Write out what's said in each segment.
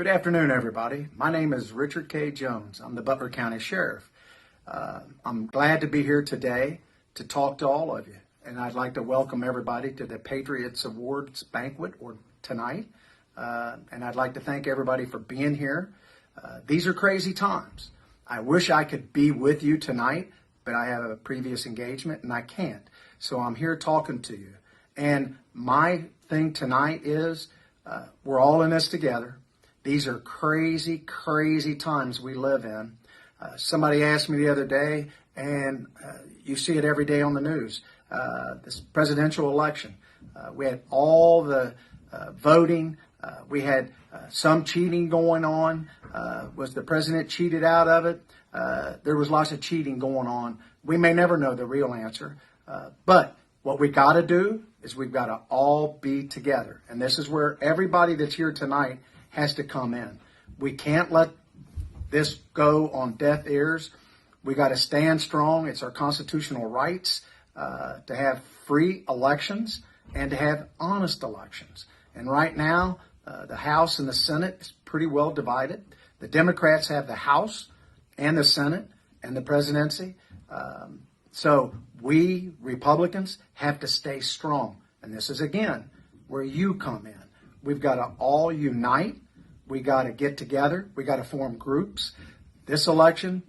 Good afternoon, everybody. My name is Richard K. Jones. I'm the Butler County Sheriff. I'm glad to be here today to talk to all of you. And I'd like to welcome everybody to the Patriots Awards banquet tonight. And I'd like to thank everybody for being here. These are crazy times. I wish I could be with you tonight, but I have a previous engagement and I can't. So I'm here talking to you. And my thing tonight is we're all in this together. These are crazy, crazy times we live in. Somebody asked me the other day, and you see it every day on the news, this presidential election. We had all the voting. We had some cheating going on. Was the president cheated out of it? There was lots of cheating going on. We may never know the real answer. But what we got to do is we've got to all be together. And this is where everybody that's here tonight has to come in. We can't let this go on deaf ears. We got to stand strong. It's our constitutional rights to have free elections and to have honest elections. And right now, the House and the Senate is pretty well divided. The Democrats have the House and the Senate and the presidency. So we Republicans have to stay strong. And this is, again, where you come in. We've got to all unite. We got to get together. We got to form groups. This election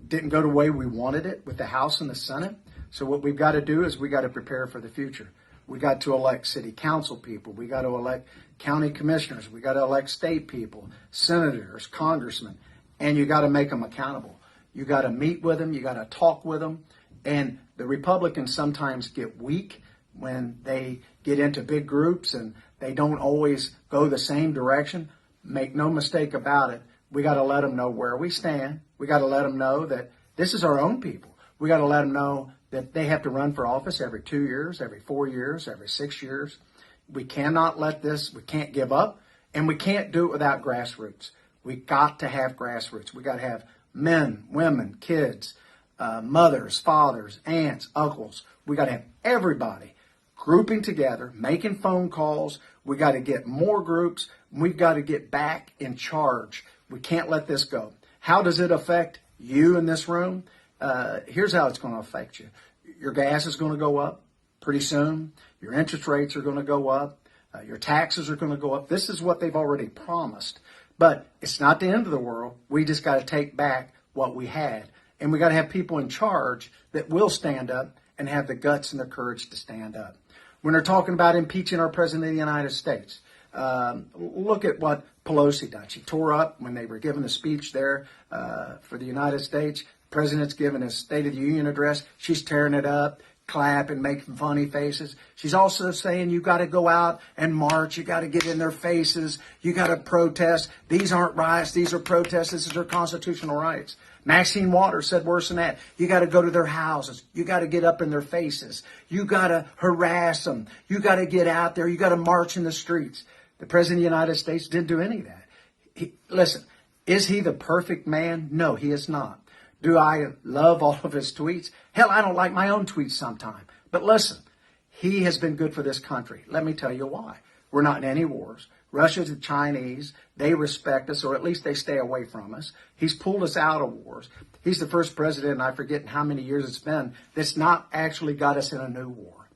didn't go the way we wanted it with the House and the Senate. So what we've got to do is we got to prepare for the future. We got to elect city council people. We got to elect county commissioners. We got to elect state people, senators, congressmen, and you got to make them accountable. You got to meet with them. You got to talk with them. And the Republicans sometimes get weak when they get into big groups and they don't always go the same direction. Make no mistake about it. We got to let them know where we stand. We got to let them know that this is our own people. We got to let them know that they have to run for office every 2 years, every 4 years, every 6 years. We cannot let this, we can't give up, and we can't do it without grassroots. We got to have grassroots. We got to have men, women, kids, mothers, fathers, aunts, uncles. We got to have everybody grouping together, making phone calls. We got to get more groups. We've got to get back in charge. We can't let this go. How does it affect you in this room? Here's how it's going to affect you. Your gas is going to go up pretty soon. Your interest rates are going to go up. Your taxes are going to go up. This is what they've already promised. But it's not the end of the world. We just got to take back what we had. And we got to have people in charge that will stand up and have the guts and the courage to stand up. When they're talking about impeaching our President of the United States, look at what Pelosi done. She tore up when they were giving a speech there for the United States. The president's giving his State of the Union address. She's tearing it up, clapping, making funny faces. She's also saying you got to go out and march. You got to get in their faces. You got to protest. These aren't riots. These are protests. This is their constitutional rights. Maxine Waters said worse than that. You got to go to their houses. You got to get up in their faces. You got to harass them. You got to get out there. You got to march in the streets. The President of the United States didn't do any of that. Listen, is he the perfect man? No, he is not. Do I love all of his tweets? Hell, I don't like my own tweets sometimes. But listen, he has been good for this country. Let me tell you why. We're not in any wars. Russia, the Chinese, they respect us, or at least they stay away from us. He's pulled us out of wars. He's the first president, and I forget how many years it's been, that's not actually got us in a new war.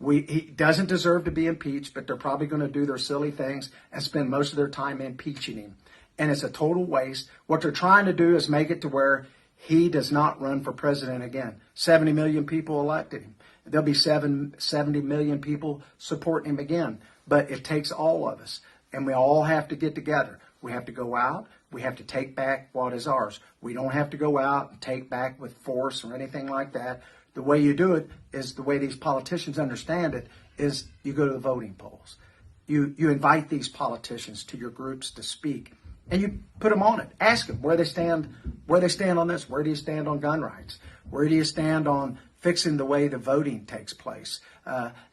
He doesn't deserve to be impeached, but they're probably going to do their silly things and spend most of their time impeaching him. And it's a total waste. What they're trying to do is make it to where he does not run for president again. 70 million people elected him. There'll be 70 million people supporting him again. But it takes all of us. And we all have to get together. We have to go out. We have to take back what is ours. We don't have to go out and take back with force or anything like that. The way you do it is the way these politicians understand it is you go to the voting polls. You invite these politicians to your groups to speak. And you put them on it. Ask them where they stand on this. Where do you stand on gun rights? Where do you stand on fixing the way the voting takes place?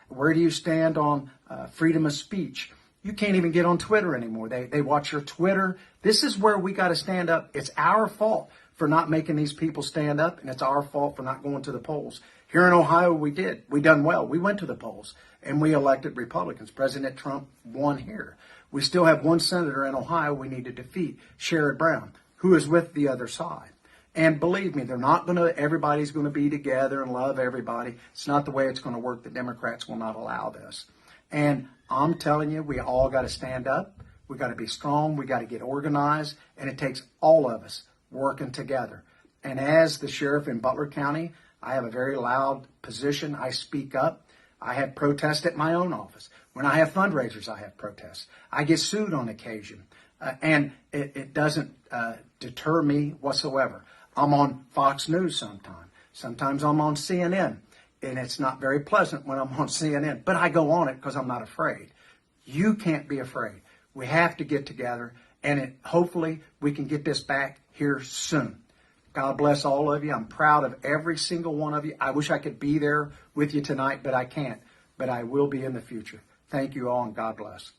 Where do you stand on freedom of speech? You can't even get on Twitter anymore. They watch your Twitter. This is where we got to stand up. It's our fault for not making these people stand up, and it's our fault for not going to the polls. Here in Ohio, we did. We done well. We went to the polls and we elected Republicans. President Trump won here. We still have one senator in Ohio we need to defeat, Sherrod Brown, who is with the other side. And believe me, everybody's going to be together and love everybody. It's not the way it's going to work. The Democrats will not allow this. And I'm telling you, we all got to stand up. We got to be strong. We got to get organized. And it takes all of us working together. And as the sheriff in Butler County, I have a very loud position. I speak up. I have protests at my own office. When I have fundraisers, I have protests. I get sued on occasion. And it doesn't deter me whatsoever. I'm on Fox News sometimes. Sometimes I'm on CNN. And it's not very pleasant when I'm on CNN. But I go on it because I'm not afraid. You can't be afraid. We have to get together. And hopefully we can get this back here soon. God bless all of you. I'm proud of every single one of you. I wish I could be there with you tonight, but I can't. But I will be in the future. Thank you all, and God bless.